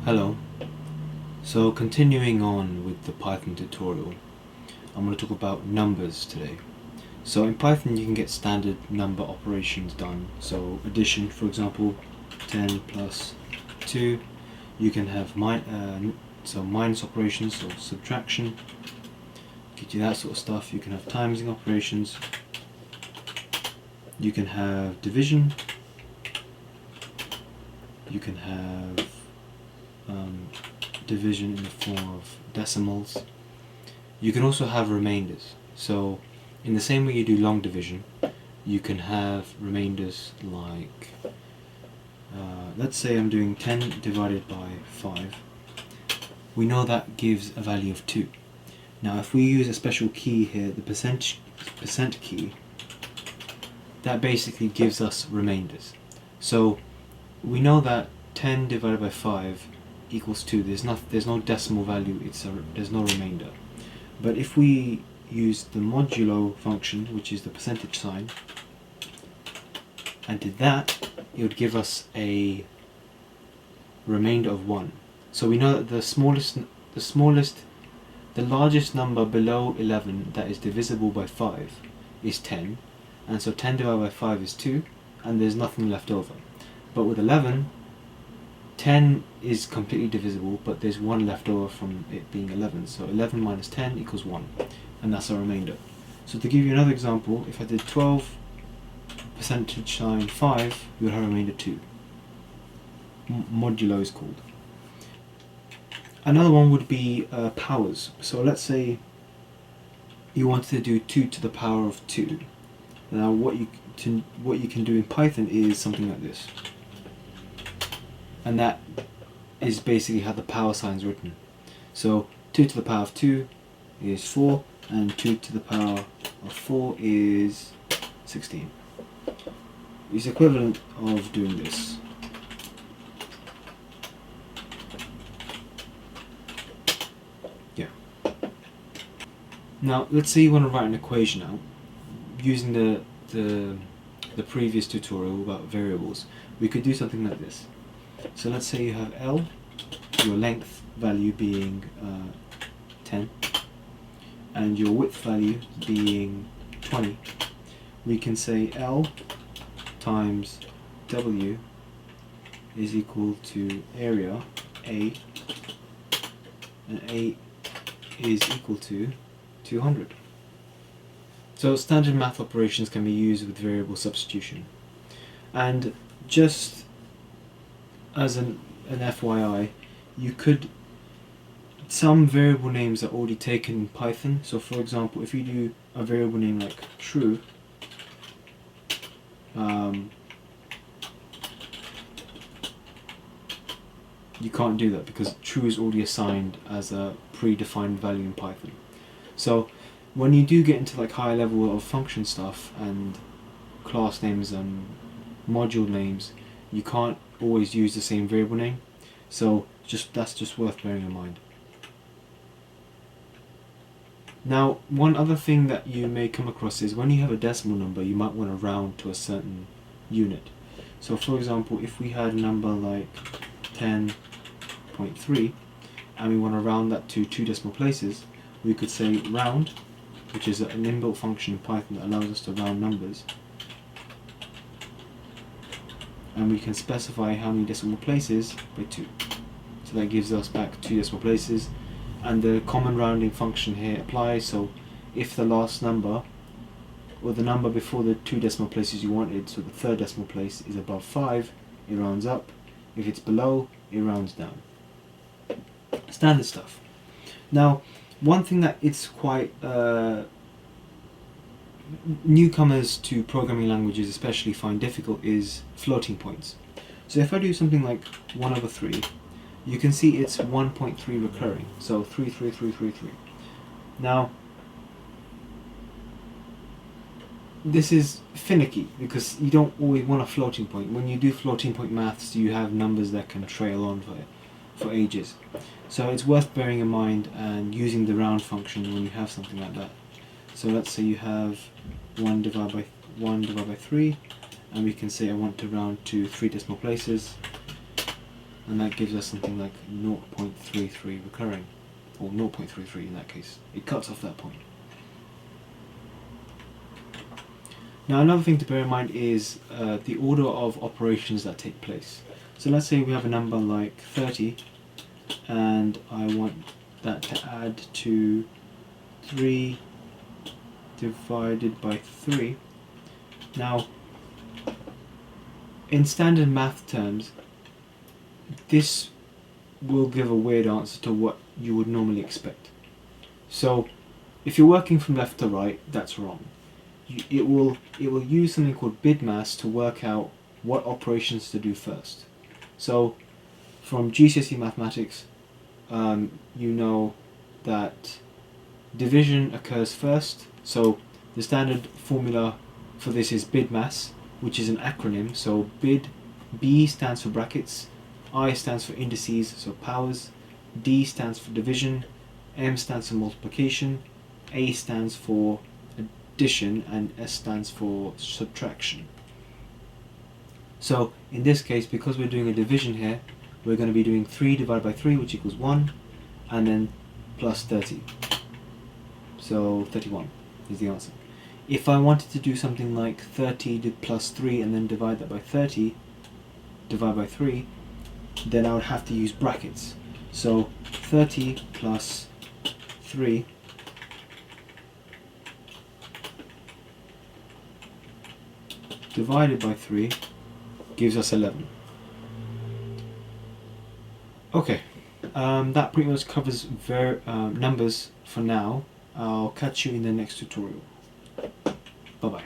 Hello. So continuing on with the Python tutorial, I'm going to talk about numbers today. So in Python you can get standard number operations done. So addition, for example, 10 plus 2. You can have minus operations, so subtraction, gives you that sort of stuff. You can have timesing operations. You can have division. You can have division in the form of decimals. You can also have remainders. So in the same way you do long division, you can have remainders like, let's say I'm doing 10 divided by 5. We know that gives a value of 2. Now if we use a special key here, the percent key, that basically gives us remainders. So we know that 10 divided by 5 equals 2. There's no decimal value, there's no remainder. But if we use the modulo function, which is the percentage sign, and did that, it would give us a remainder of 1. So we know that the largest number below 11 that is divisible by 5 is 10, and so 10 divided by 5 is 2, and there's nothing left over. But with 11, 10 is completely divisible, but there's 1 left over from it being 11. So 11 minus 10 equals 1, and that's our remainder. So to give you another example, if I did 12 percentage sign 5, we would have a remainder 2. Modulo is called. Another one would be powers. So let's say you wanted to do 2 to the power of 2. Now what you can do in Python is something like this. And that is basically how the power sign is written. So 2 to the power of 2 is 4, and 2 to the power of 4 is 16. It's equivalent of doing this. Yeah. Now let's say you want to write an equation out using the previous tutorial about variables. We could do something like this. So let's say you have L, your length value being 10, and your width value being 20. We can say L times W is equal to area A, and A is equal to 200. So standard math operations can be used with variable substitution. And just as an FYI, some variable names are already taken in Python. So for example, if you do a variable name like true, you can't do that because true is already assigned as a predefined value in Python. So when you do get into like higher level of function stuff and class names and module names, you can't always use the same variable name. So that's just worth bearing in mind. Now, one other thing that you may come across is when you have a decimal number, you might want to round to a certain unit. So for example, if we had a number like 10.3 and we want to round that to 2 decimal places, we could say round, which is an inbuilt function in Python that allows us to round numbers. And we can specify how many decimal places by 2. So that gives us back 2 decimal places. And the common rounding function here applies, so if the last number, or the number before the 2 decimal places you wanted, so the third decimal place is above 5, it rounds up. If it's below, it rounds down. Standard stuff. Now, one thing that it's quite newcomers to programming languages especially find difficult is floating points. So if I do something like 1 over 3, you can see it's 1.3 recurring, so 3, 3, 3, 3, 3. Now, this is finicky because you don't always want a floating point. When you do floating point maths, you have numbers that can trail on for ages. So it's worth bearing in mind and using the round function when you have something like that. So let's say you have 1 divided by 3, and we can say I want to round to 3 decimal places. and that gives us something like 0.33 recurring, or 0.33 in that case. It cuts off that point. Now another thing to bear in mind is the order of operations that take place. So let's say we have a number like 30 and I want that to add to 3 divided by 3. Now in standard math terms this will give a weird answer to what you would normally expect. So if you're working from left to right, that's wrong. It will use something called BIDMAS to work out what operations to do first. So from GCSE mathematics, you know that division occurs first. So the standard formula for this is BIDMAS, which is an acronym. So B stands for brackets, I stands for indices, so powers, D stands for division, M stands for multiplication, A stands for addition, and S stands for subtraction. So in this case, because we're doing a division here, we're going to be doing 3 divided by 3, which equals 1, and then plus 30. So 31 is the answer. If I wanted to do something like 30 plus 3 and then divide that by 30, divide by 3, then I would have to use brackets. So 30 plus 3 divided by 3 gives us 11. Okay, that pretty much covers numbers for now. I'll catch you in the next tutorial. Bye bye.